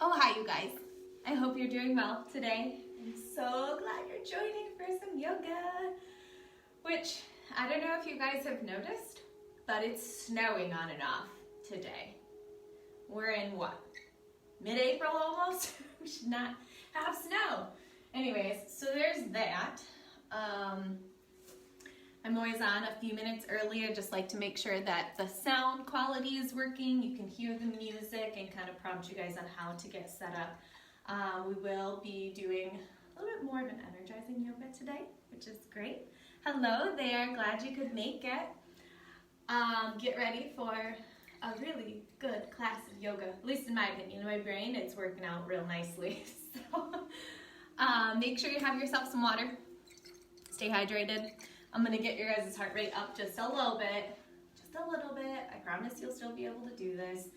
Oh, hi you guys. I hope you're doing well today. I'm so glad you're joining for some yoga, which I don't know if you guys have noticed, but it's snowing on and off today. We're in what? Mid-April almost? We should not have snow. Anyways, so there's that. I'm always on a few minutes early. I just like to make sure that the sound quality is working. You can hear the music and kind of prompt you guys on how to get set up. We will be doing a little bit more of an energizing yoga today, which is great. Hello there, glad you could make it. Get ready for a really good class of yoga, at least in my opinion. In my brain, it's working out real nicely. So make sure you have yourself some water. Stay hydrated. I'm gonna get your guys' heart rate up just a little bit. Just a little bit. I promise you'll still be able to do this.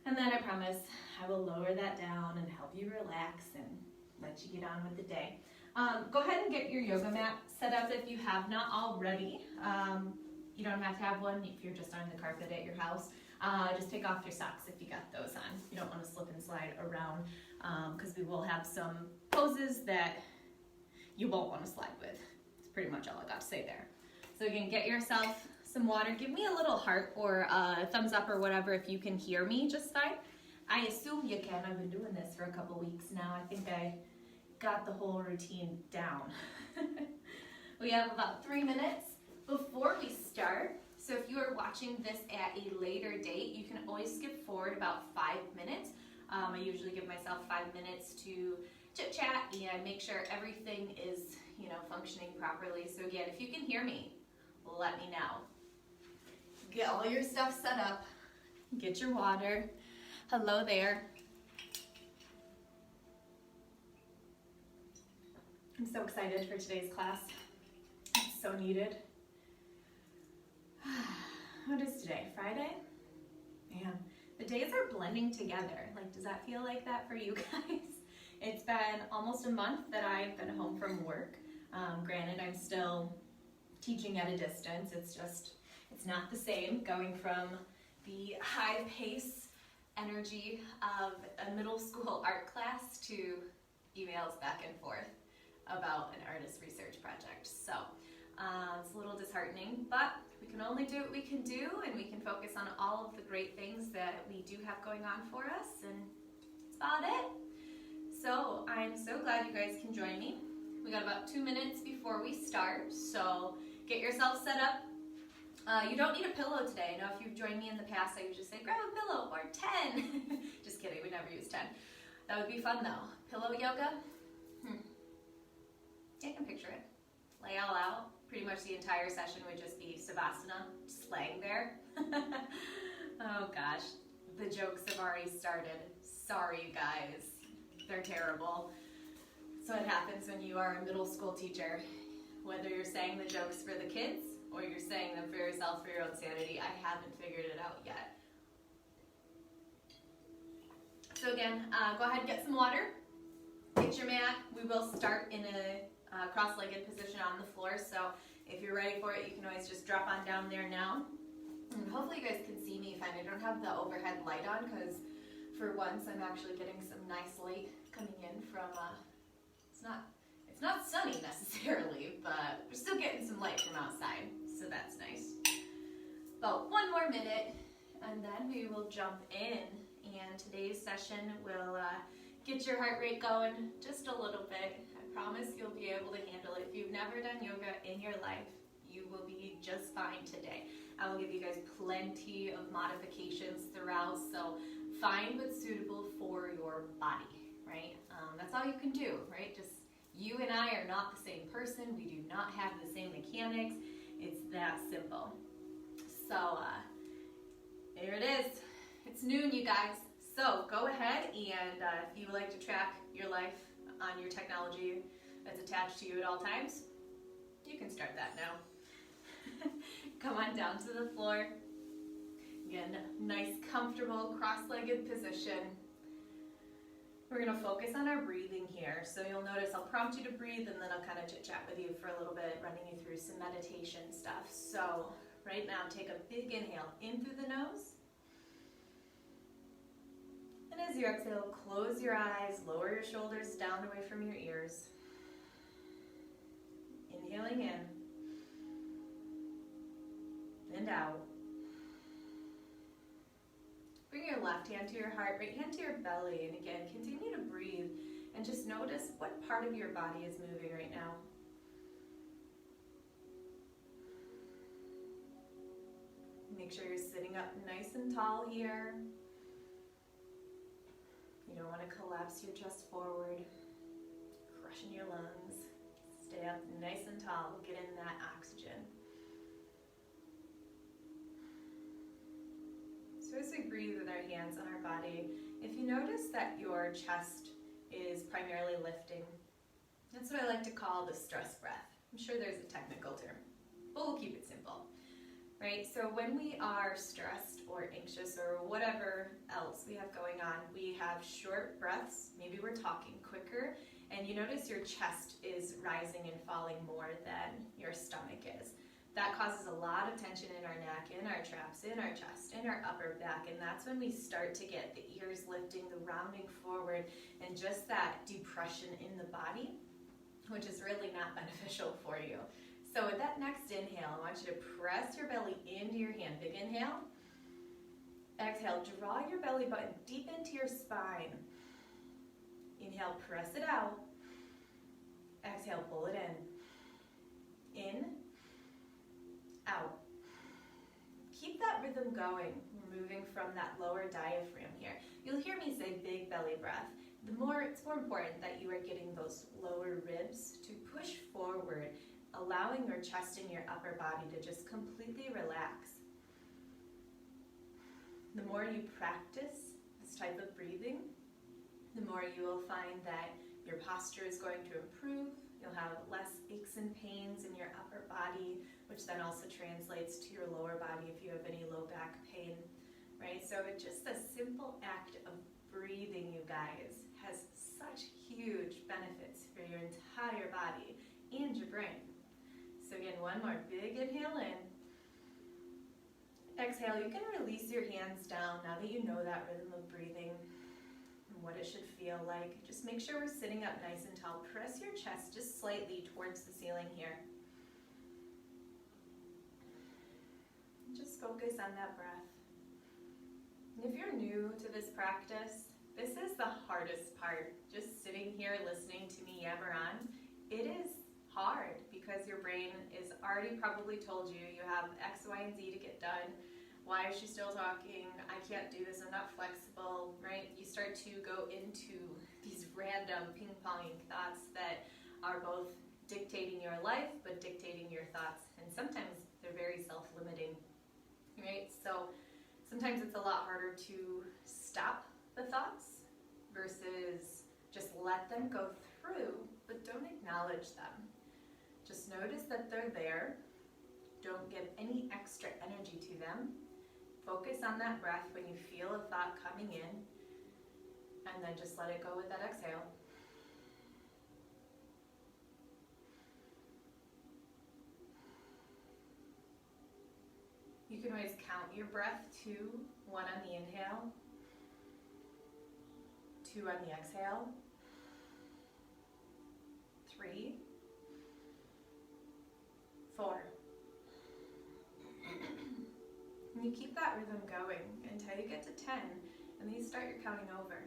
And then I promise I will lower that down and help you relax and let you get on with the day. Go ahead and get your yoga mat set up if you have not already. You don't have to have one if you're just on the carpet at your house. Just take off your socks if you got those on. You don't want to slip and slide around because we will have some poses that you won't want to slide with. Pretty much all I got to say there. So again, get yourself some water. Give me a little heart or a thumbs up or whatever if you can hear me just fine. I assume you can. I've been doing this for a couple weeks now. I think I got the whole routine down. We have about 3 minutes before we start. So if you are watching this at a later date, you can always skip forward about 5 minutes. I usually give myself 5 minutes to chit chat and make sure everything is functioning properly. So again, if you can hear me, let me know. Get all your stuff set up. Get your water. Hello there. I'm so excited for today's class. It's so needed. What is today? Friday? Man, the days are blending together. Like, does that feel like that for you guys? It's been almost a month that I've been home from work. Granted, I'm still teaching at a distance. It's not the same going from the high pace energy of a middle school art class to emails back and forth about an artist research project. So it's a little disheartening, but we can only do what we can do, and we can focus on all of the great things that we do have going on for us, and that's about it. So I'm so glad you guys can join me. We got about 2 minutes before we start, so get yourself set up. You don't need a pillow today. I know if you've joined me in the past, I usually say grab a pillow or 10. Just kidding, we never use 10. That would be fun though. Pillow yoga? Yeah, I can picture it. Lay all out. Pretty much the entire session would just be Savasana, just laying there. Oh gosh, the jokes have already started. Sorry you guys. They're terrible. So it happens when you are a middle school teacher. Whether you're saying the jokes for the kids or you're saying them for yourself for your own sanity, I haven't figured it out yet. So again, go ahead and get some water. Get your mat. We will start in a cross-legged position on the floor. So if you're ready for it, you can always just drop on down there now. And hopefully you guys can see me fine. I don't have the overhead light on because for once I'm actually getting some nice light coming in from it's not sunny necessarily, but we're still getting some light from outside, so that's nice. About 1 more minute, and then we will jump in, and today's session will get your heart rate going just a little bit. I promise you'll be able to handle it. If you've never done yoga in your life, you will be just fine today. I will give you guys plenty of modifications throughout, so find what's suitable for your body. Right? That's all you can do, right? Just you and I are not the same person. We do not have the same mechanics. It's that simple. So there it is. It's noon, you guys. So go ahead and if you would like to track your life on your technology that's attached to you at all times, you can start that now. Come on down to the floor. Again, nice, comfortable, cross-legged position. We're going to focus on our breathing here. So you'll notice I'll prompt you to breathe, and then I'll kind of chit-chat with you for a little bit, running you through some meditation stuff. So right now, take a big inhale in through the nose. And as you your exhale, close your eyes, lower your shoulders down away from your ears. Inhaling in and out. Bring your left hand to your heart, right hand to your belly, and again, continue to breathe and just notice what part of your body is moving right now. Make sure you're sitting up nice and tall here. You don't want to collapse your chest forward, crushing your lungs. Stay up nice and tall, get in that oxygen. So as we breathe with our hands on our body, if you notice that your chest is primarily lifting, that's what I like to call the stress breath. I'm sure there's a technical term, but we'll keep it simple, right? So when we are stressed or anxious or whatever else we have going on, we have short breaths, maybe we're talking quicker, and you notice your chest is rising and falling more than your stomach is. That causes a lot of tension in our neck, in our traps, in our chest, in our upper back, and that's when we start to get the ears lifting, the rounding forward, and just that depression in the body, which is really not beneficial for you. So with that next inhale, I want you to press your belly into your hand. Big inhale. Exhale, draw your belly button deep into your spine. Inhale, press it out. Exhale, pull it in, out. Keep that rhythm going. We're moving from that lower diaphragm here. You'll hear me say big belly breath. It's more important that you are getting those lower ribs to push forward, allowing your chest and your upper body to just completely relax. The more you practice this type of breathing, the more you will find that your posture is going to improve. You'll have less aches and pains in your upper body, which then also translates to your lower body if you have any low back pain, right? So it's just a simple act of breathing, you guys, has such huge benefits for your entire body and your brain. So again, one more big inhale in. Exhale, you can release your hands down now that you know that rhythm of breathing and what it should feel like. Just make sure we're sitting up nice and tall. Press your chest just slightly towards the ceiling here. Just focus on that breath. And if you're new to this practice, this is the hardest part. Just sitting here listening to me yammer on. It is hard because your brain is already probably told you you have X, Y, and Z to get done. Why is she still talking? I can't do this, I'm not flexible, right? You start to go into these random ping-ponging thoughts that are both dictating your life, but dictating your thoughts. And sometimes they're very self-limiting, right? So sometimes it's a lot harder to stop the thoughts versus just let them go through, but don't acknowledge them. Just notice that they're there. Don't give any extra energy to them. Focus on that breath when you feel a thought coming in, and then just let it go with that exhale. You can always count your breath to 1 on the inhale, 2 on the exhale, 3, 4. And you keep that rhythm going until you get to 10, and then you start your counting over.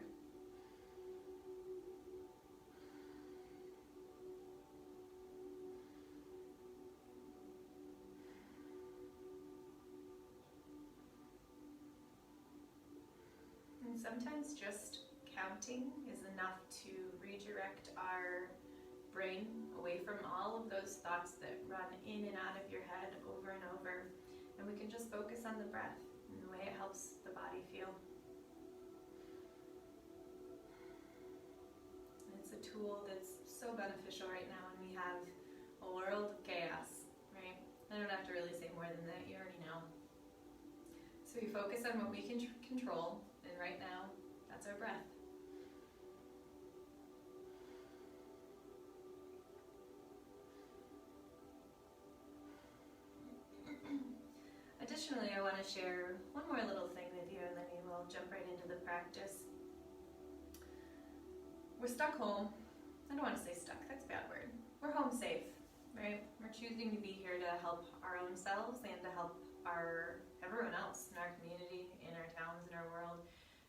And sometimes just counting is enough to redirect our brain away from all of those thoughts that run in and out of your head over and over. And we can just focus on the breath and the way it helps the body feel. It's a tool that's so beneficial right now when we have a world of chaos, right? I don't have to really say more than that, you already know. So we focus on what we can control, and right now, that's our breath. Additionally, I want to share one more little thing with you, and then we will jump right into the practice. we're stuck home. I don't want to say stuck, that's a bad word. We're home safe, right? We're choosing to be here to help our own selves and to help everyone else in our community, in our towns, in our world,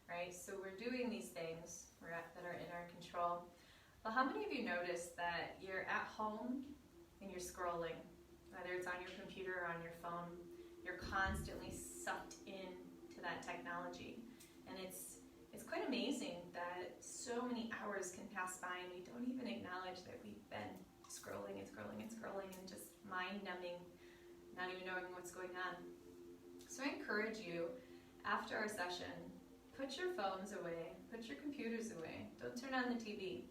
right? So we're doing these things that are in our control. But how many of you notice that you're at home and you're scrolling, whether it's on your computer or on your phone? You're constantly sucked into that technology. And it's quite amazing that so many hours can pass by and we don't even acknowledge that we've been scrolling and scrolling and scrolling and just mind-numbing, not even knowing what's going on. So I encourage you, after our session, put your phones away, put your computers away, don't turn on the TV.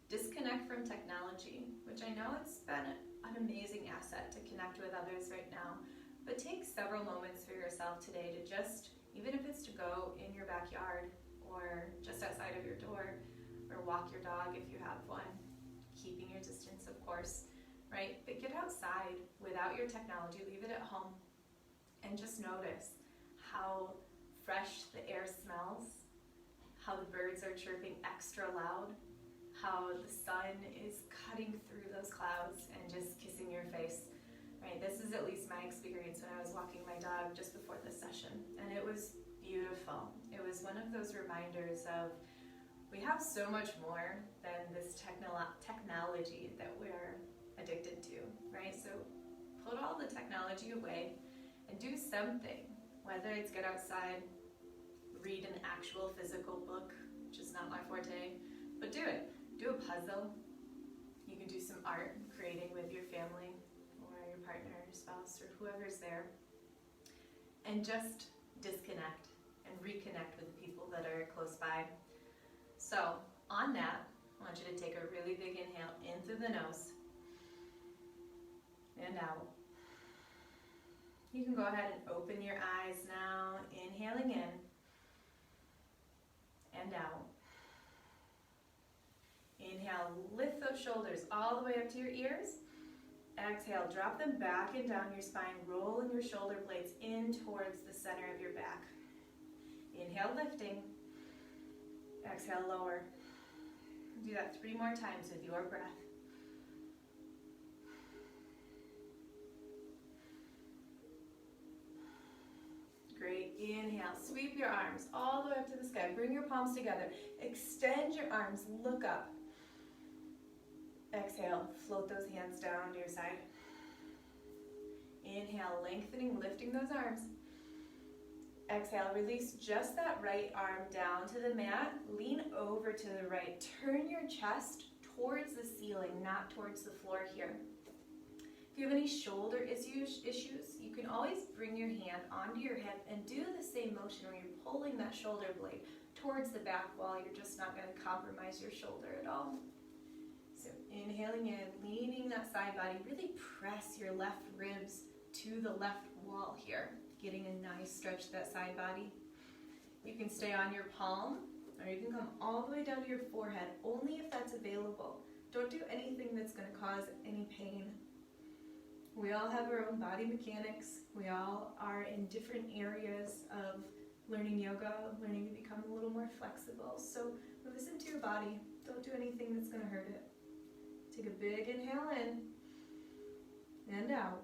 Disconnect from technology, which I know it's been an amazing asset to connect with others right now, but take several moments for yourself today to just, even if it's to go in your backyard or just outside of your door, or walk your dog if you have one, keeping your distance, of course, right? But get outside without your technology, leave it at home, and just notice how fresh the air smells, how the birds are chirping extra loud, how the sun is cutting through those clouds and just kissing your face, right? This is at least my experience when I was walking my dog just before this session, and it was beautiful. It was one of those reminders of we have so much more than this technology that we're addicted to, right? So put all the technology away and do something, whether it's get outside, read an actual physical book, which is not my forte, but do it. Do a puzzle. You can do some art, creating with your family or your partner, your spouse, or whoever's there. And just disconnect and reconnect with the people that are close by. So on that, I want you to take a really big inhale in through the nose and out. You can go ahead and open your eyes now, inhaling in and out. Inhale, lift those shoulders all the way up to your ears. Exhale, drop them back and down your spine, rolling your shoulder blades in towards the center of your back. Inhale, lifting. Exhale, lower. Do that 3 more times with your breath. Great. Inhale, sweep your arms all the way up to the sky. Bring your palms together. Extend your arms, look up. Exhale, float those hands down to your side. Inhale, lengthening, lifting those arms. Exhale, release just that right arm down to the mat. Lean over to the right. Turn your chest towards the ceiling, not towards the floor here. If you have any shoulder issues, you can always bring your hand onto your hip and do the same motion where you're pulling that shoulder blade towards the back wall. You're just not going to compromise your shoulder at all. So inhaling in, leaning that side body, really press your left ribs to the left wall here, getting a nice stretch to that side body. You can stay on your palm, or you can come all the way down to your forehead, only if that's available. Don't do anything that's going to cause any pain. We all have our own body mechanics. We all are in different areas of learning yoga, learning to become a little more flexible. So listen to your body. Don't do anything that's going to hurt it. Take a big inhale in and out.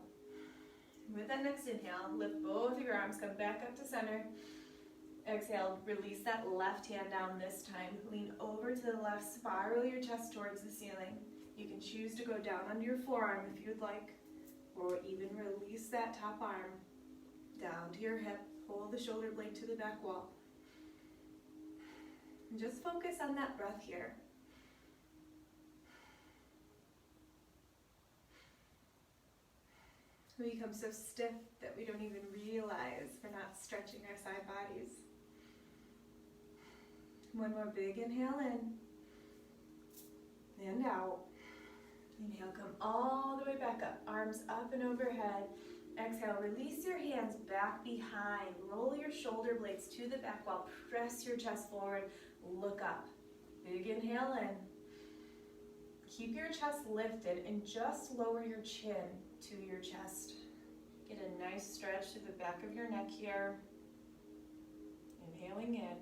With that next inhale, lift both your arms, come back up to center. Exhale, release that left hand down this time. Lean over to the left, spiral your chest towards the ceiling. You can choose to go down under your forearm if you'd like, or even release that top arm down to your hip. Pull the shoulder blade to the back wall. And just focus on that breath here. We become so stiff that we don't even realize we're not stretching our side bodies. One more big inhale in and out. Inhale, come all the way back up, arms up and overhead. Exhale, release your hands back behind. Roll your shoulder blades to the back wall. Press your chest forward, look up. Big inhale in. Keep your chest lifted and just lower your chin to your chest. Get a nice stretch to the back of your neck here. Inhaling in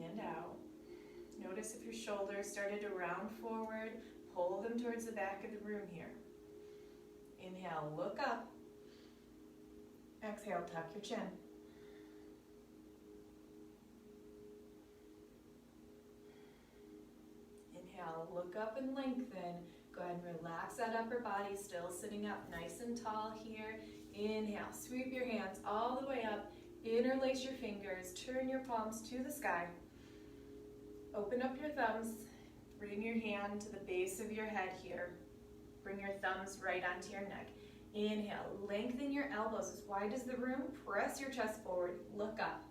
and out. Notice if your shoulders started to round forward. Pull them towards the back of the room here. Inhale, look up. Exhale, tuck your chin. Inhale, look up and lengthen. Go ahead and relax that upper body, still sitting up nice and tall here. Inhale, sweep your hands all the way up. Interlace your fingers, turn your palms to the sky. Open up your thumbs. Bring your hand to the base of your head here. Bring your thumbs right onto your neck. Inhale, lengthen your elbows as wide as the room. Press your chest forward, look up.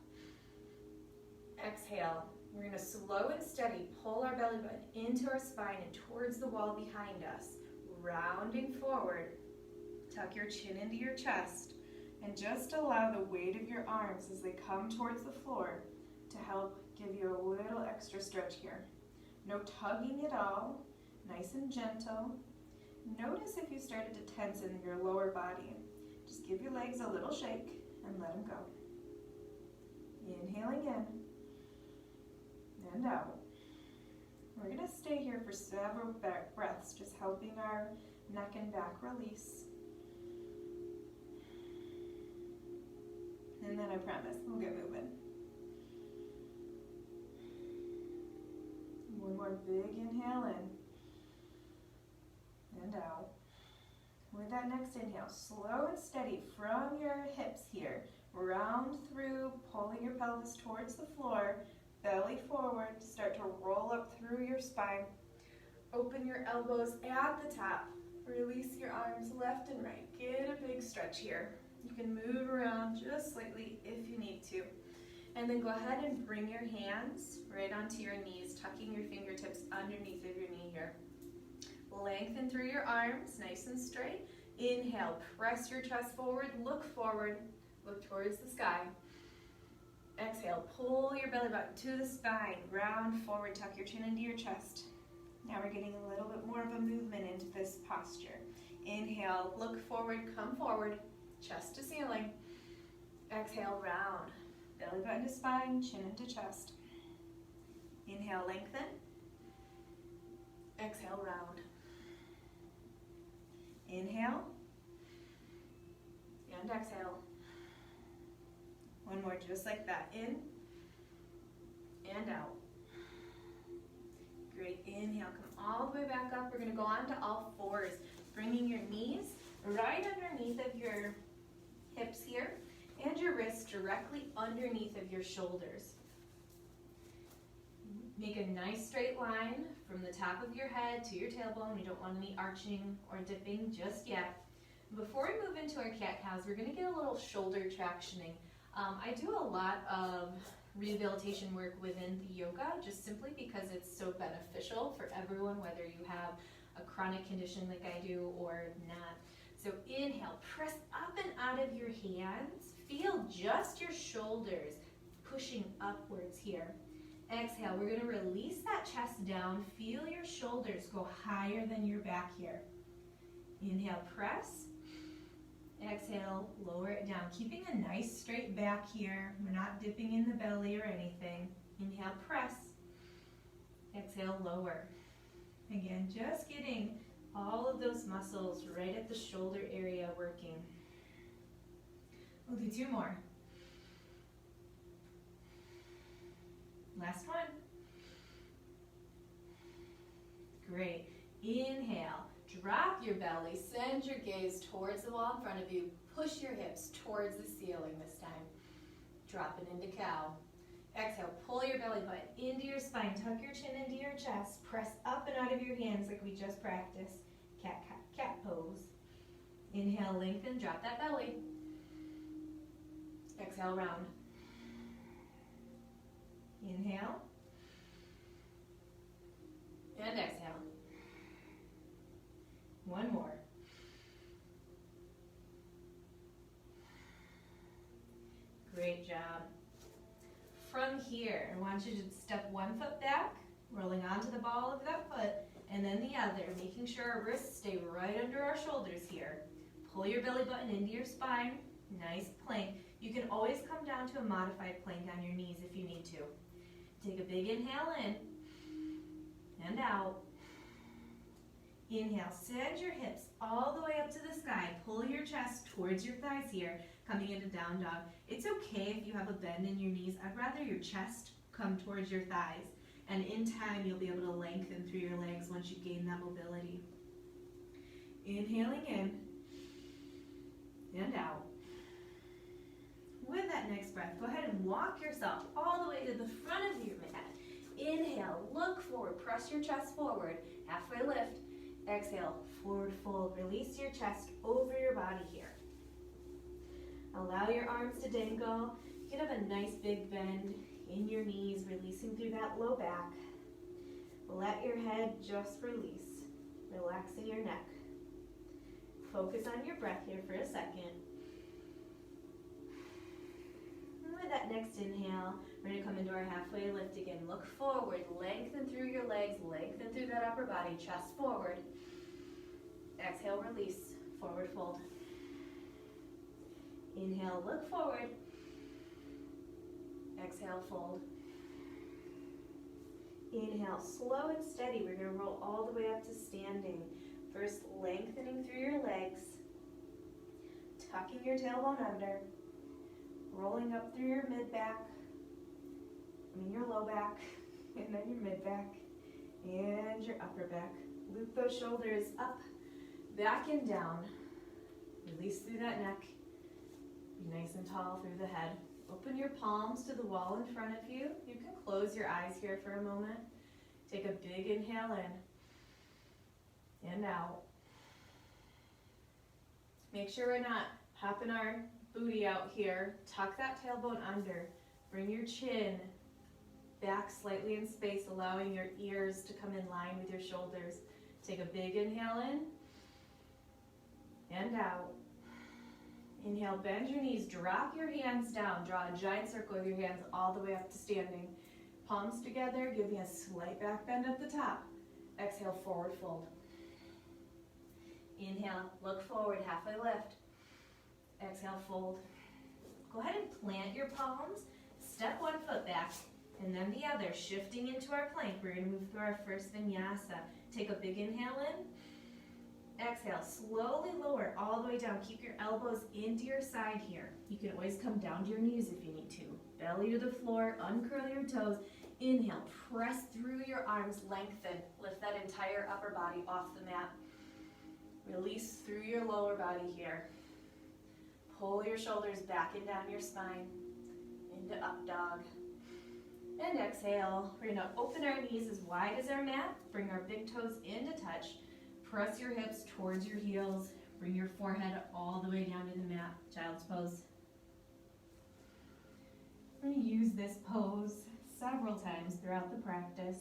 Exhale, we're gonna slow and steady pull our belly button into our spine and towards the wall behind us. Rounding forward, tuck your chin into your chest and just allow the weight of your arms as they come towards the floor to help give you a little extra stretch here. No tugging at all, nice and gentle. Notice if you started to tense in your lower body. Just give your legs a little shake and let them go. Inhaling in and out. We're going to stay here for several breaths, just helping our neck and back release. And then I promise we'll get moving. One more big inhale in and out. With that next inhale, slow and steady from your hips here. Round through, pulling your pelvis towards the floor, belly forward, start to roll up through your spine. Open your elbows at the top. Release your arms left and right. Get a big stretch here. You can move around just slightly if you need to. And then go ahead and bring your hands right onto your knees, tucking your fingertips underneath of your knee here. Lengthen through your arms, nice and straight. Inhale, press your chest forward, look towards the sky. Exhale, pull your belly button to the spine, round forward, tuck your chin into your chest. Now we're getting a little bit more of a movement into this posture. Inhale, look forward, come forward, chest to ceiling. Exhale, round. Belly button to spine, chin into chest. Inhale, lengthen. Exhale, round. Inhale. And exhale. One more, just like that. In and out. Great. Inhale, come all the way back up. We're going to go on to all fours, bringing your knees right underneath of your hips here, and your wrists directly underneath of your shoulders. Make a nice straight line from the top of your head to your tailbone. We don't want any arching or dipping just yet. Before we move into our cat-cows, we're going to get a little shoulder tractioning. I do a lot of rehabilitation work within the yoga just simply because it's so beneficial for everyone, whether you have a chronic condition like I do or not. So inhale, press up and out of your hands. Feel just your shoulders pushing upwards here. Exhale, we're going to release that chest down. Feel your shoulders go higher than your back here. Inhale, press. Exhale, lower it down. Keeping a nice straight back here. We're not dipping in the belly or anything. Inhale, press. Exhale, lower. Again, just getting all of those muscles right at the shoulder area working. We'll do two more. Last one. Great. Inhale. Drop your belly. Send your gaze towards the wall in front of you. Push your hips towards the ceiling this time. Drop it into cow. Exhale. Pull your belly button into your spine. Tuck your chin into your chest. Press up and out of your hands like we just practiced. Cat, cat, cat pose. Inhale, lengthen. Drop that belly. Exhale, round. Inhale. And exhale. One more. Great job. From here, I want you to step one foot back, rolling onto the ball of that foot, and then the other, making sure our wrists stay right under our shoulders here. Pull your belly button into your spine. Nice plank. You can always come down to a modified plank on your knees if you need to. Take a big inhale in. and out. Inhale, send your hips all the way up to the sky. Pull your chest towards your thighs here, coming into down dog. It's okay if you have a bend in your knees. I'd rather your chest come towards your thighs. And in time, you'll be able to lengthen through your legs once you gain that mobility. Inhaling in and out. With that next breath, go ahead and walk yourself all the way to the front of your mat. Inhale, look forward, press your chest forward, halfway lift. Exhale, forward fold, release your chest over your body here. Allow your arms to dangle. You can have a nice big bend in your knees, releasing through that low back. Let your head just release, relaxing your neck. Focus on your breath here for a second. And with that next inhale, we're going to come into our halfway lift again. Look forward, lengthen through your legs, lengthen through that upper body, chest forward. Exhale, release, forward fold. Inhale, look forward. Exhale, fold. Inhale, slow and steady. We're going to roll all the way up to standing. First, lengthening through your legs, tucking your tailbone under, rolling up through your your low back, and then your mid back, and your upper back. Loop those shoulders up, back and down. Release through that neck. Be nice and tall through the head. Open your palms to the wall in front of you. You can close your eyes here for a moment. Take a big inhale in and out. Make sure we're not popping our booty out here. Tuck that tailbone under. Bring your chin back slightly in space, allowing your ears to come in line with your shoulders. Take a big inhale in and out. Inhale, bend your knees, drop your hands down, draw a giant circle with your hands all the way up to standing. Palms together, give me a slight back bend at the top. Exhale, forward fold. Inhale, look forward, halfway lift. Exhale, fold. Go ahead and plant your palms, step one foot back, and then the other, shifting into our plank. We're going to move through our first vinyasa. Take a big inhale in. Exhale, slowly lower all the way down. Keep your elbows into your side here. You can always come down to your knees if you need to. Belly to the floor, uncurl your toes. Inhale, press through your arms, lengthen. Lift that entire upper body off the mat. Release through your lower body here. Pull your shoulders back and down your spine into up dog. And exhale. We're going to open our knees as wide as our mat. Bring our big toes into touch. Press your hips towards your heels. Bring your forehead all the way down to the mat. Child's pose. We're going to use this pose several times throughout the practice.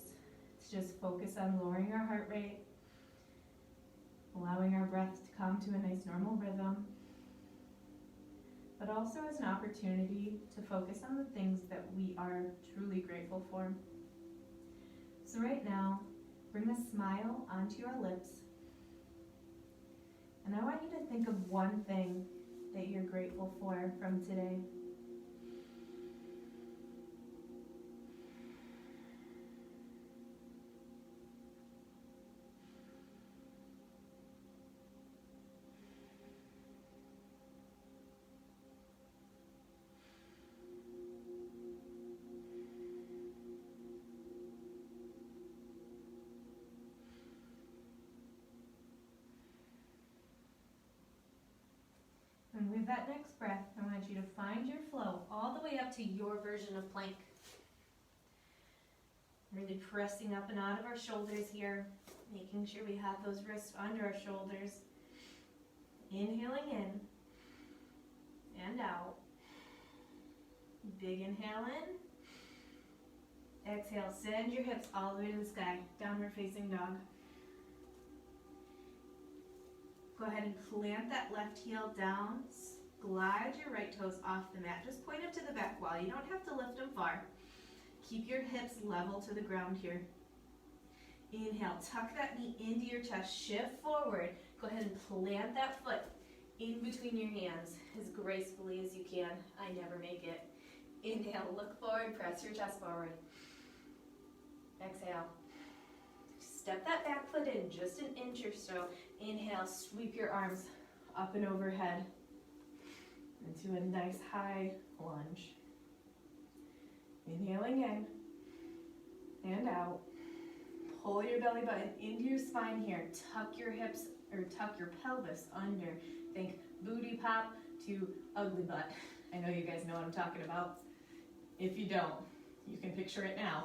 Let's just focus on lowering our heart rate, allowing our breath to come to a nice normal rhythm, but also as an opportunity to focus on the things that we are truly grateful for. So right now, bring a smile onto your lips. And I want you to think of one thing that you're grateful for from today. And with that next breath, I want you to find your flow all the way up to your version of plank. Really pressing up and out of our shoulders here, making sure we have those wrists under our shoulders. Inhaling in and out. Big inhale in. Exhale, send your hips all the way to the sky, downward facing dog. Go ahead and plant that left heel down. Glide your right toes off the mat. Just point them to the back wall. You don't have to lift them far. Keep your hips level to the ground here. Inhale, tuck that knee into your chest. Shift forward. Go ahead and plant that foot in between your hands as gracefully as you can. I never make it. Inhale, look forward, press your chest forward. Exhale. Step that back foot in just an inch or so. Inhale, sweep your arms up and overhead into a nice high lunge. Inhaling in and out. Pull your belly button into your spine here. Tuck your hips or tuck your pelvis under. Think booty pop to ugly butt. I know you guys know what I'm talking about. If you don't, you can picture it now.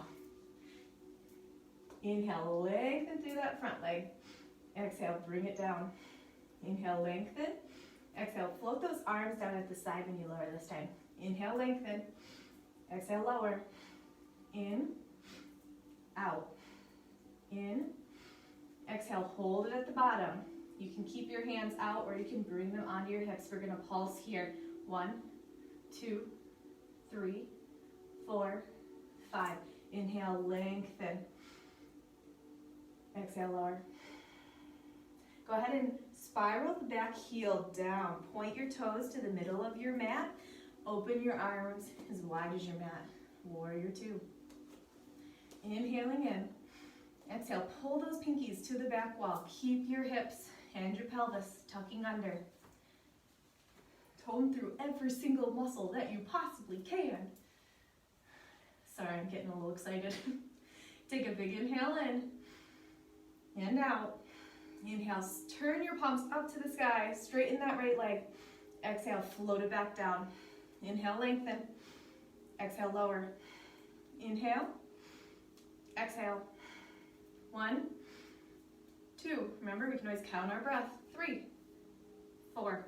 Inhale, lengthen through that front leg. Exhale, bring it down. Inhale, lengthen. Exhale, float those arms down at the side when you lower this time. Inhale, lengthen. Exhale, lower. In, out. In. Exhale, hold it at the bottom. You can keep your hands out or you can bring them onto your hips. We're going to pulse here. 1, 2, 3, 4, 5. Inhale, lengthen. Exhale, lower. Go ahead and spiral the back heel down. Point your toes to the middle of your mat. Open your arms as wide as your mat. Warrior 2. Inhaling in. Exhale, pull those pinkies to the back wall. Keep your hips and your pelvis tucking under. Tone through every single muscle that you possibly can. Sorry, I'm getting a little excited. Take a big inhale in and out. Inhale, turn your palms up to the sky. Straighten that right leg. Exhale, float it back down. Inhale, lengthen. Exhale, lower. Inhale. Exhale. 1, 2. Remember, we can always count our breath. 3, 4.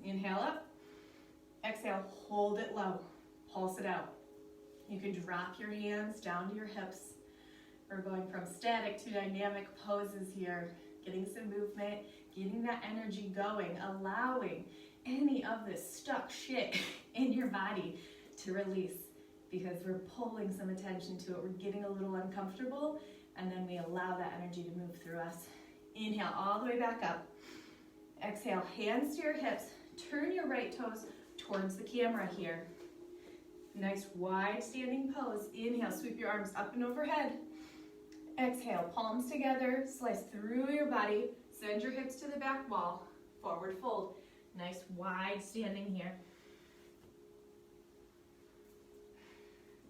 Inhale up. Exhale, hold it low. Pulse it out. You can drop your hands down to your hips. We're going from static to dynamic poses here. Getting some movement, getting that energy going, allowing any of this stuck shit in your body to release, because we're pulling some attention to it. We're getting a little uncomfortable, and then we allow that energy to move through us. Inhale all the way back up. Exhale, hands to your hips. Turn your right toes towards the camera here. Nice wide standing pose. Inhale, sweep your arms up and overhead. Exhale, palms together, slice through your body. Send your hips to the back wall. Forward fold. Nice wide standing here.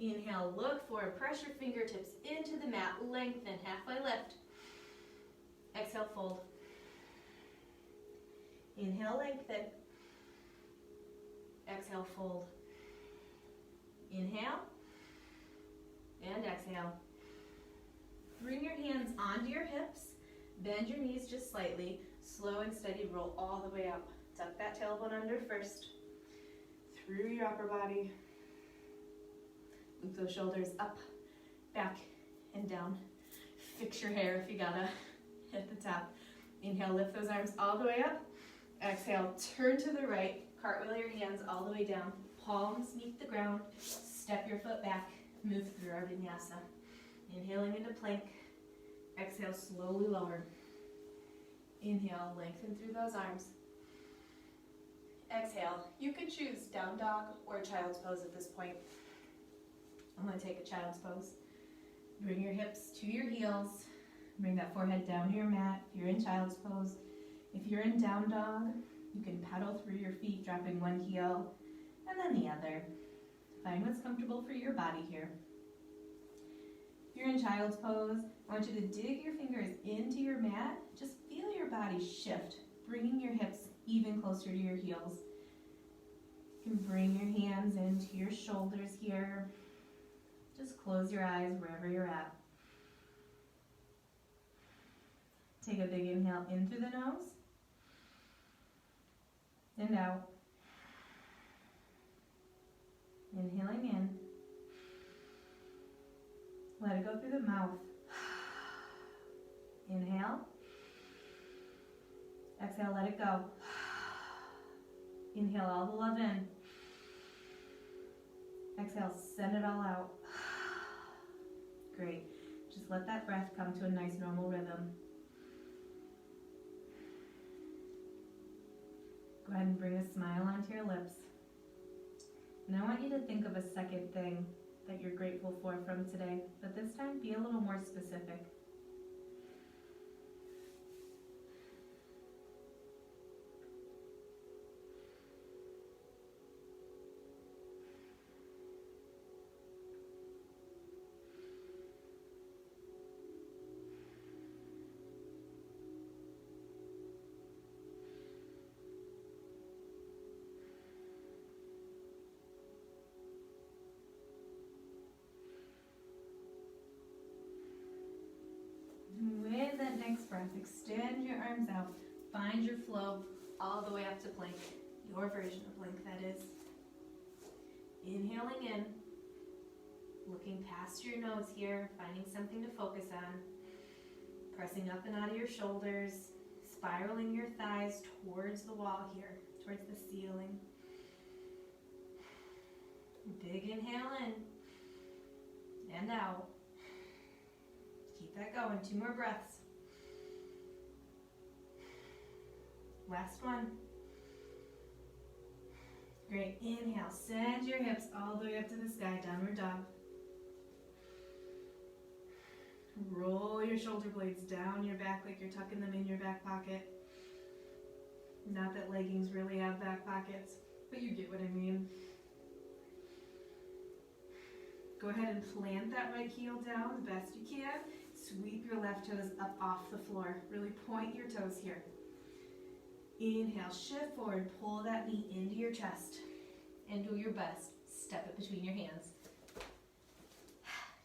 Inhale, look forward, press your fingertips into the mat, lengthen, halfway lift. Exhale, fold. Inhale, lengthen. Exhale, fold. Inhale, and exhale. Bring your hands onto your hips, bend your knees just slightly, slow and steady roll all the way up. Tuck that tailbone under first, through your upper body. Loop those shoulders up, back, and down. Fix your hair if you gotta hit the top. Inhale, lift those arms all the way up. Exhale, turn to the right, cartwheel your hands all the way down. Palms meet the ground, step your foot back, move through our vinyasa. Inhaling into plank, exhale, slowly lower. Inhale, lengthen through those arms. Exhale, you can choose down dog or child's pose at this point. I'm going to take a child's pose. Bring your hips to your heels. Bring that forehead down to your mat if you're in child's pose. If you're in down dog, you can pedal through your feet, dropping one heel and then the other. Find what's comfortable for your body here. If you're in child's pose, I want you to dig your fingers into your mat. Just feel your body shift, bringing your hips even closer to your heels. You can bring your hands into your shoulders here. Just close your eyes wherever you're at. Take a big inhale in through the nose and out. Inhaling in. Let it go through the mouth. Inhale. Exhale, let it go. Inhale all the love in. Exhale, send it all out. Great. Just let that breath come to a nice normal rhythm. Go ahead and bring a smile onto your lips. And I want you to think of a second thing that you're grateful for from today, but this time be a little more specific. With that next breath, extend your arms out. Find your flow all the way up to plank. Your version of plank, that is. Inhaling in. Looking past your nose here, finding something to focus on. Pressing up and out of your shoulders. Spiraling your thighs towards the wall here, towards the ceiling. Big inhale in. And out. Keep that going. 2 more breaths. Last one. Great. Inhale. Send your hips all the way up to the sky. Downward dog. Roll your shoulder blades down your back like you're tucking them in your back pocket. Not that leggings really have back pockets, but you get what I mean. Go ahead and plant that right heel down the best you can. Sweep your left toes up off the floor. Really point your toes here. Inhale, shift forward, pull that knee into your chest. And do your best. Step it between your hands.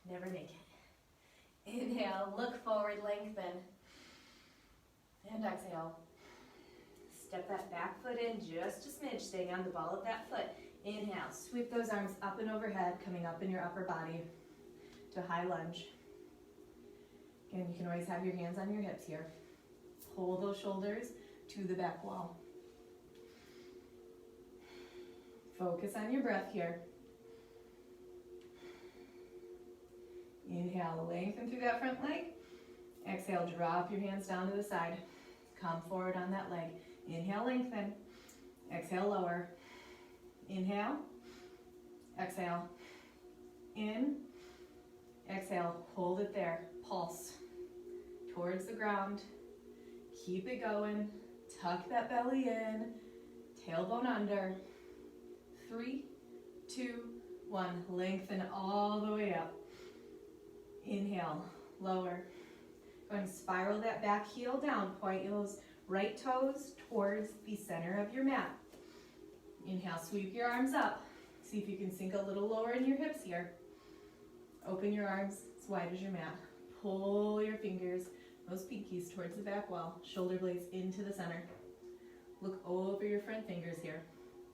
Never make it. Inhale, look forward, lengthen. And exhale. Step that back foot in just a smidge, staying on the ball of that foot. Inhale, sweep those arms up and overhead, coming up in your upper body to high lunge. Again, you can always have your hands on your hips here. Pull those shoulders to the back wall. Focus on your breath here. Inhale, lengthen through that front leg. Exhale, drop your hands down to the side. Come forward on that leg. Inhale, lengthen. Exhale, lower. Inhale. Exhale. In. Exhale, hold it there. Pulse towards the ground. Keep it going. Tuck that belly in. Tailbone under. 3, 2, 1. Lengthen all the way up. Inhale, lower. Go ahead and spiral that back heel down. Point those right toes towards the center of your mat. Inhale, sweep your arms up. See if you can sink a little lower in your hips here. Open your arms as wide as your mat. Pull your fingers, those pinkies, towards the back wall. Shoulder blades into the center. Look over your front fingers here.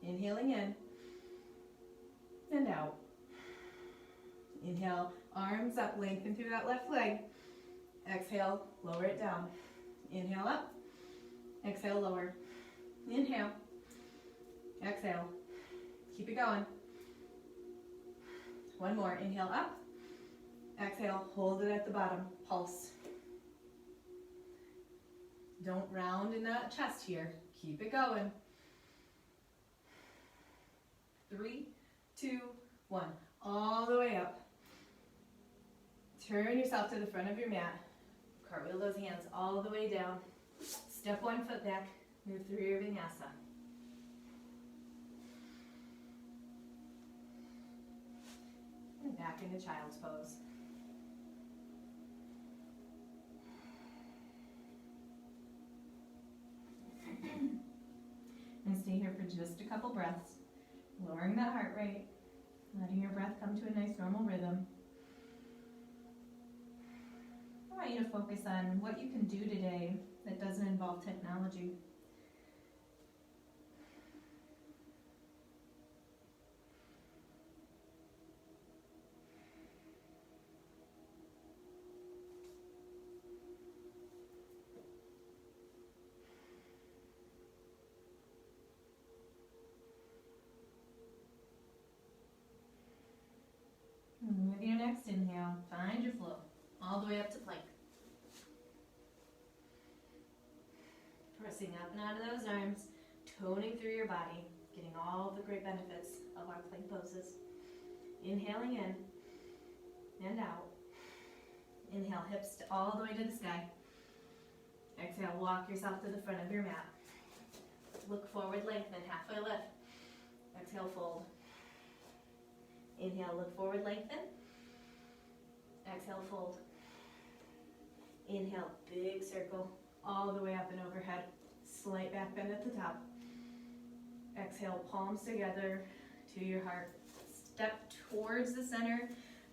Inhaling in and out. Inhale, arms up, lengthen through that left leg. Exhale, lower it down. Inhale up. Exhale, lower. Inhale. Exhale. Keep it going. One more. Inhale up. Exhale, hold it at the bottom. Pulse. Don't round in that chest here. Keep it going. 3, 2, 1. All the way up. Turn yourself to the front of your mat. Cartwheel those hands all the way down. Step one foot back. Move through your vinyasa. And back into child's pose. And stay here for just a couple breaths. Lowering that heart rate. Letting your breath come to a nice normal rhythm. I want you to focus on what you can do today that doesn't involve technology. And with your next inhale, find your flow all the way up to plank. Pressing up and out of those arms, toning through your body, getting all the great benefits of our plank poses. Inhaling in and out. Inhale, hips all the way to the sky. Exhale, walk yourself to the front of your mat. Look forward, lengthen, halfway lift. Exhale, fold. Inhale, look forward, lengthen. Exhale, fold. Inhale, big circle, all the way up and overhead. Slight back bend at the top. Exhale, palms together to your heart. Step towards the center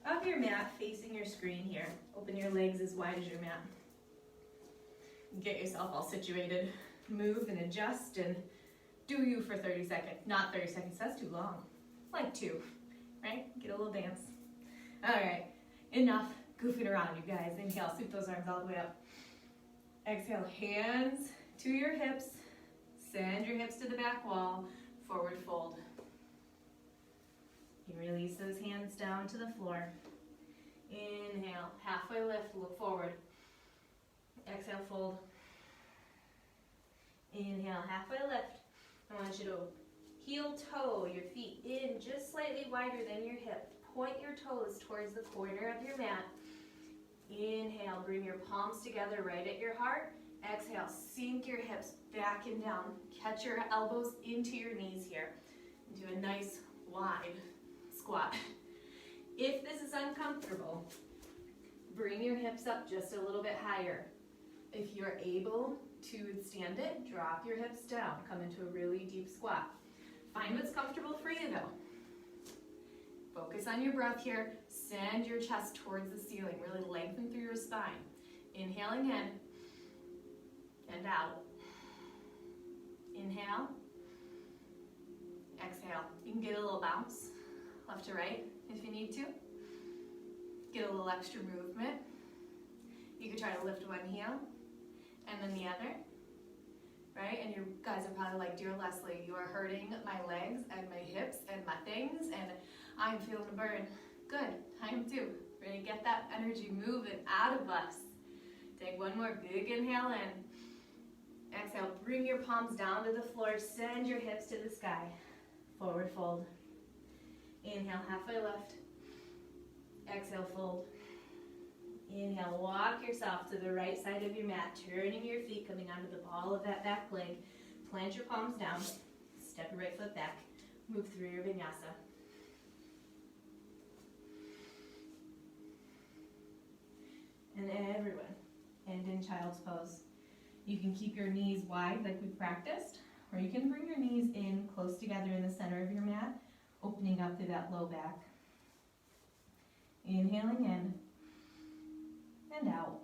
of your mat, facing your screen here. Open your legs as wide as your mat. Get yourself all situated. Move and adjust and do you for 30 seconds. Not 30 seconds, that's too long. Like 2, right? Get a little dance. All right, enough goofing around, you guys. Inhale, sweep those arms all the way up. Exhale, hands to your hips. Send your hips to the back wall. Forward fold. You release those hands down to the floor. Inhale, halfway lift, look forward. Exhale, fold. Inhale, halfway lift. I want you to heel toe your feet in just slightly wider than your hip. Point your toes towards the corner of your mat. Inhale, bring your palms together right at your heart. Exhale, sink your hips back and down. Catch your elbows into your knees here. Do a nice wide squat. If this is uncomfortable, bring your hips up just a little bit higher. If you're able to stand it, drop your hips down. Come into a really deep squat. Find what's comfortable for you though. Focus on your breath here. Send your chest towards the ceiling. Really lengthen through your spine. Inhaling in and out. Inhale. Exhale. You can get a little bounce left to right if you need to. Get a little extra movement. You can try to lift one heel and then the other, right? And you guys are probably like, dear Leslie, you are hurting my legs and my hips and my things, and I'm feeling a burn. Good, I am too. We're gonna get that energy moving out of us. Take one more big inhale in. Exhale, bring your palms down to the floor, send your hips to the sky. Forward fold. Inhale, halfway lift. Exhale, fold. Inhale, walk yourself to the right side of your mat, turning your feet, coming onto the ball of that back leg. Plant your palms down, step your right foot back, move through your vinyasa. And everyone, end in child's pose. You can keep your knees wide like we practiced, or you can bring your knees in close together in the center of your mat, opening up through that low back. Inhaling in and out.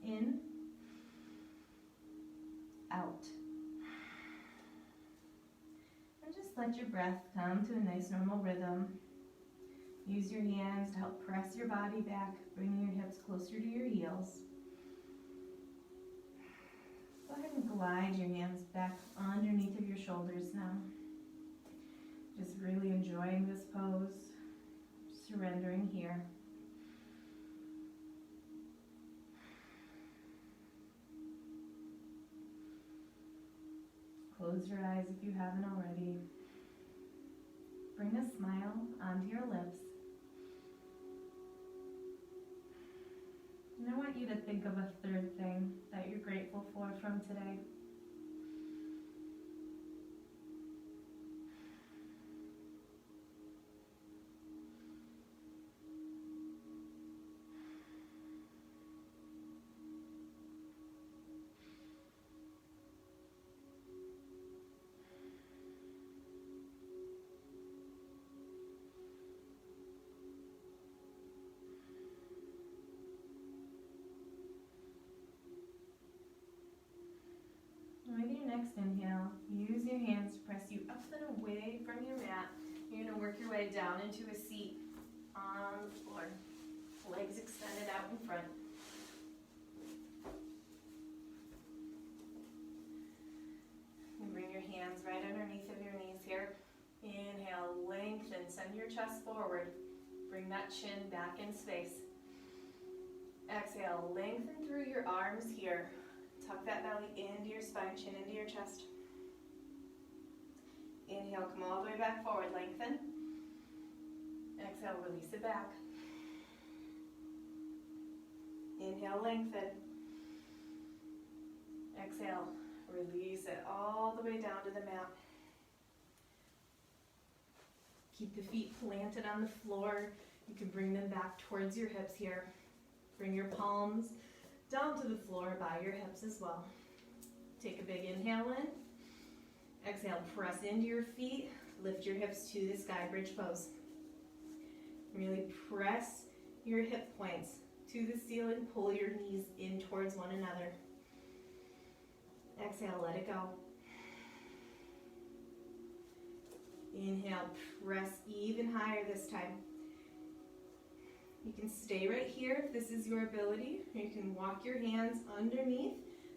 In, out. And just let your breath come to a nice normal rhythm. Use your hands to help press your body back, bringing your hips closer to your heels. Go ahead and glide your hands back underneath of your shoulders now. Just really enjoying this pose, surrendering here. Close your eyes if you haven't already. Bring a smile onto your lips. And I want you to think of a third thing that you're grateful for from today. With your next inhale, use your hands to press you up and away from your mat. You're going to work your way down into a seat on the floor. Legs extended out in front. You bring your hands right underneath of your knees here. Inhale, lengthen, send your chest forward. Bring that chin back in space. Exhale, lengthen through your arms here. Tuck that belly into your spine, chin into your chest. Inhale, come all the way back forward, lengthen. Exhale, release it back. Inhale, lengthen. Exhale, release it all the way down to the mat. Keep the feet planted on the floor. You can bring them back towards your hips here. Bring your palms down to the floor by your hips as well. Take a big inhale in. Exhale, press into your feet. Lift your hips to the sky bridge pose. Really press your hip points to the ceiling. Pull your knees in towards one another. Exhale, let it go. Inhale, press even higher this time. You can stay right here if this is your ability. You can walk your hands underneath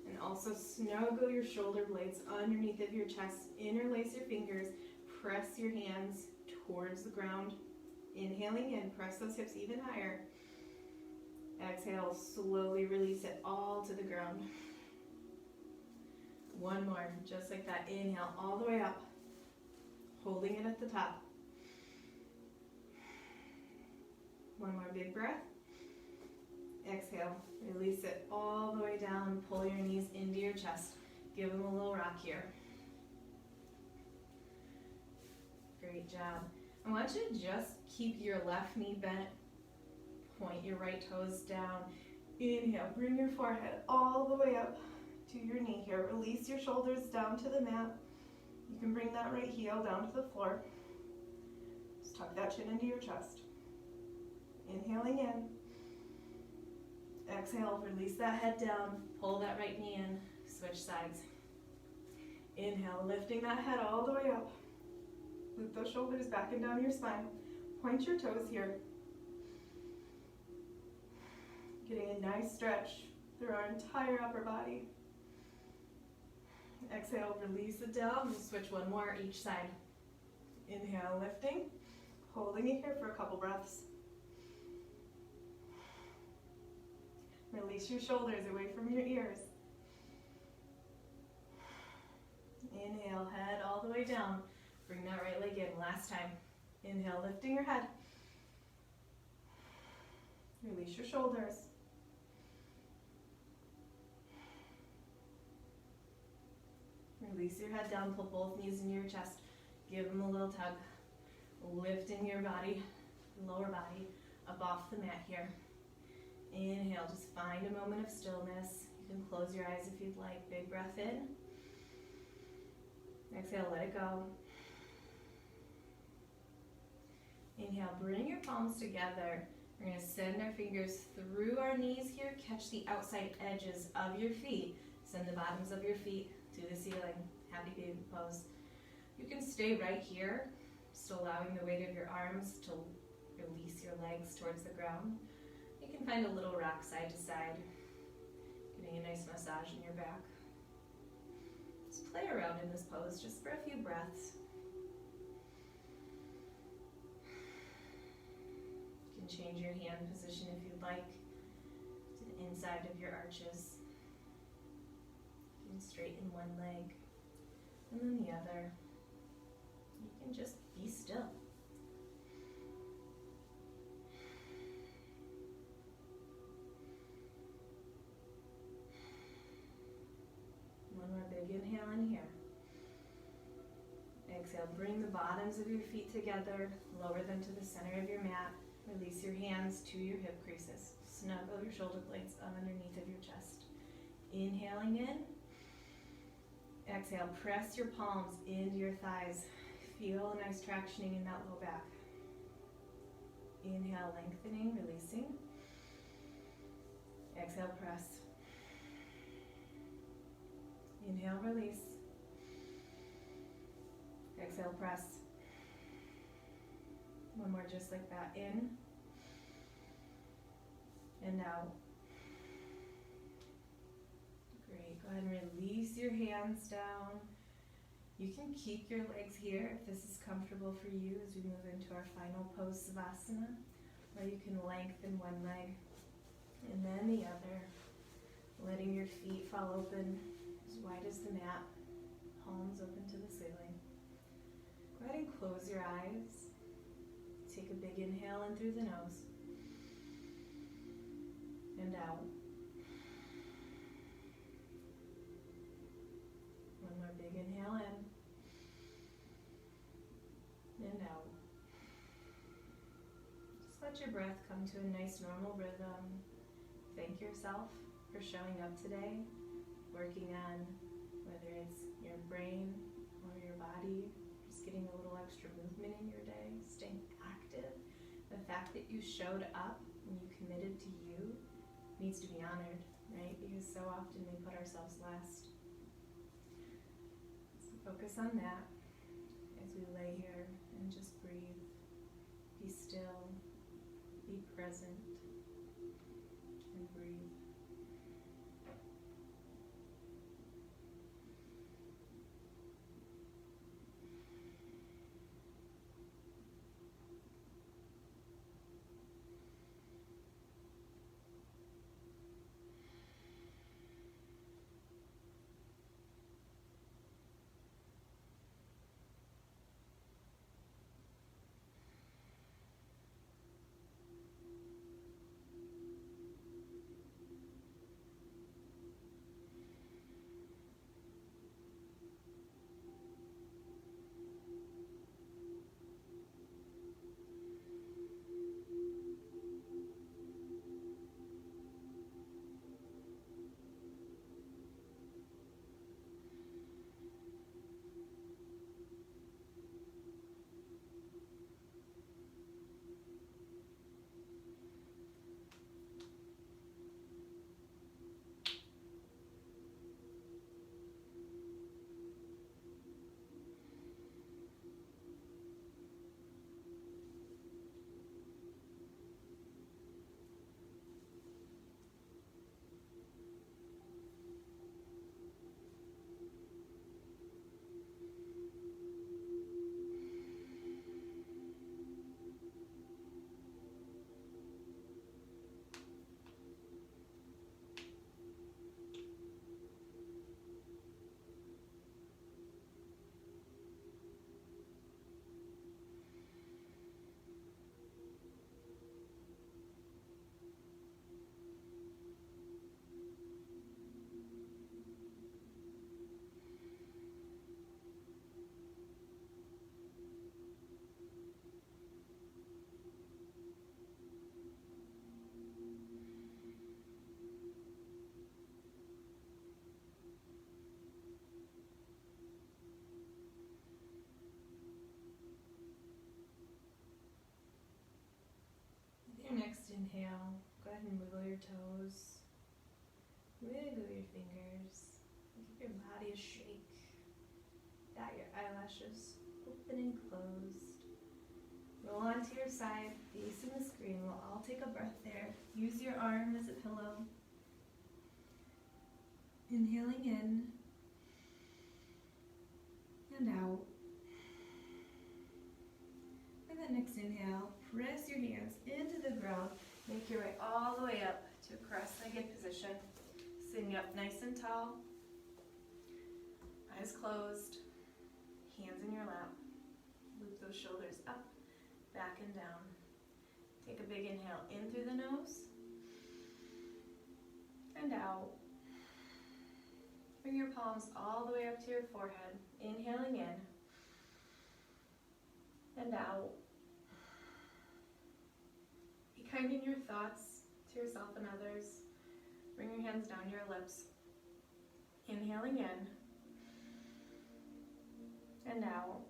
and also snuggle your shoulder blades underneath of your chest. Interlace your fingers. Press your hands towards the ground. Inhaling in, press those hips even higher. Exhale, slowly release it all to the ground. One more, just like that. Inhale all the way up, holding it at the top. One more big breath. Exhale, release it all the way down. Pull your knees into your chest. Give them a little rock here. Great job. I want you to just keep your left knee bent. Point your right toes down. Inhale, bring your forehead all the way up to your knee here. Release your shoulders down to the mat. You can bring that right heel down to the floor. Just tuck that chin into your chest. Inhaling in. Exhale, release that head down. Pull that right knee in. Switch sides. Inhale, lifting that head all the way up. Loop those shoulders back and down your spine. Point your toes here. Getting a nice stretch through our entire upper body. Exhale, release it down, and switch one more each side. Inhale, lifting, holding it here for a couple breaths. Release your shoulders away from your ears. Inhale, head all the way down. Bring that right leg in, last time. Inhale, lifting your head. Release your shoulders. Release your head down, pull both knees into your chest. Give them a little tug. Lifting your body, lower body, up off the mat here. Inhale, just find a moment of stillness. You can close your eyes if you'd like. Big breath in. Exhale, let it go. Inhale, bring your palms together. We're going to send our fingers through our knees here. Catch the outside edges of your feet. Send the bottoms of your feet to the ceiling. Happy baby pose. You can stay right here, still allowing the weight of your arms to release your legs towards the ground. You can find a little rock side to side, getting a nice massage in your back. Just play around in this pose just for a few breaths. You can change your hand position if you'd like to the inside of your arches. You can straighten one leg and then the other. You can just be still. One more big inhale in here. Exhale, bring the bottoms of your feet together, lower them to the center of your mat. Release your hands to your hip creases. Snuggle your shoulder blades underneath of your chest. Inhaling in. Exhale, press your palms into your thighs. Feel a nice tractioning in that low back. Inhale, lengthening, releasing. Exhale, press. Inhale, release. Exhale, press. One more just like that. In and out. Great. Go ahead and release your hands down. You can keep your legs here if this is comfortable for you as we move into our final pose, Savasana, or you can lengthen one leg and then the other, letting your feet fall open as wide as the mat, palms open to the ceiling. Go ahead and close your eyes. Take a big inhale in through the nose and out. One more big inhale in and out. Just let your breath come to a nice normal rhythm. Thank yourself for showing up today, working on whether it's your brain or your body, just getting a little extra movement in your day, staying active. The fact that you showed up and you committed to you needs to be honored, right? Because so often we put ourselves last. So focus on that as we lay here and just breathe. Be still, be present, and breathe. Next inhale, go ahead and wiggle your toes, wiggle your fingers, give your body a shake, dot your eyelashes, open and closed. Roll onto your side, facing the screen. We'll all take a breath there. Use your arm as a pillow. Inhaling in and out. And then next inhale, press your hands into the ground. Make your way all the way up to a cross-legged position. Sitting up nice and tall. Eyes closed. Hands in your lap. Loop those shoulders up, back and down. Take a big inhale in through the nose. And out. Bring your palms all the way up to your forehead. Inhaling in. And out. Be kind in your thoughts to yourself and others. Bring your hands down to your lips. Inhaling in. And out.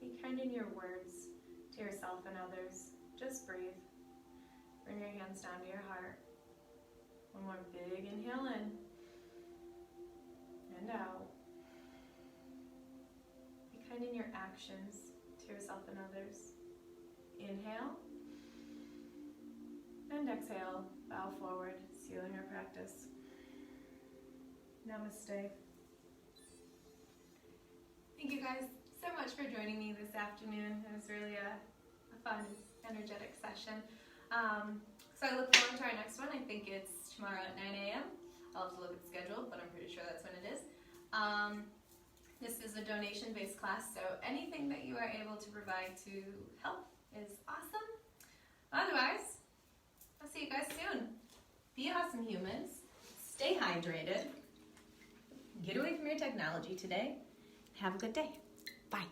Be kind in your words to yourself and others. Just breathe. Bring your hands down to your heart. One more big inhale in. And out. Be kind in your actions to yourself and others. Inhale. And exhale. Bow forward, sealing our practice. Namaste. Thank you guys so much for joining me this afternoon. It was really a fun, energetic session. So I look forward to our next one. I think it's tomorrow at 9 a.m. I'll have to look at the schedule, but I'm pretty sure that's when it is. This is a donation-based class, so anything that you are able to provide to help is awesome. Otherwise, I'll see you guys soon. Be awesome humans. Stay hydrated. Get away from your technology today. Have a good day. Bye.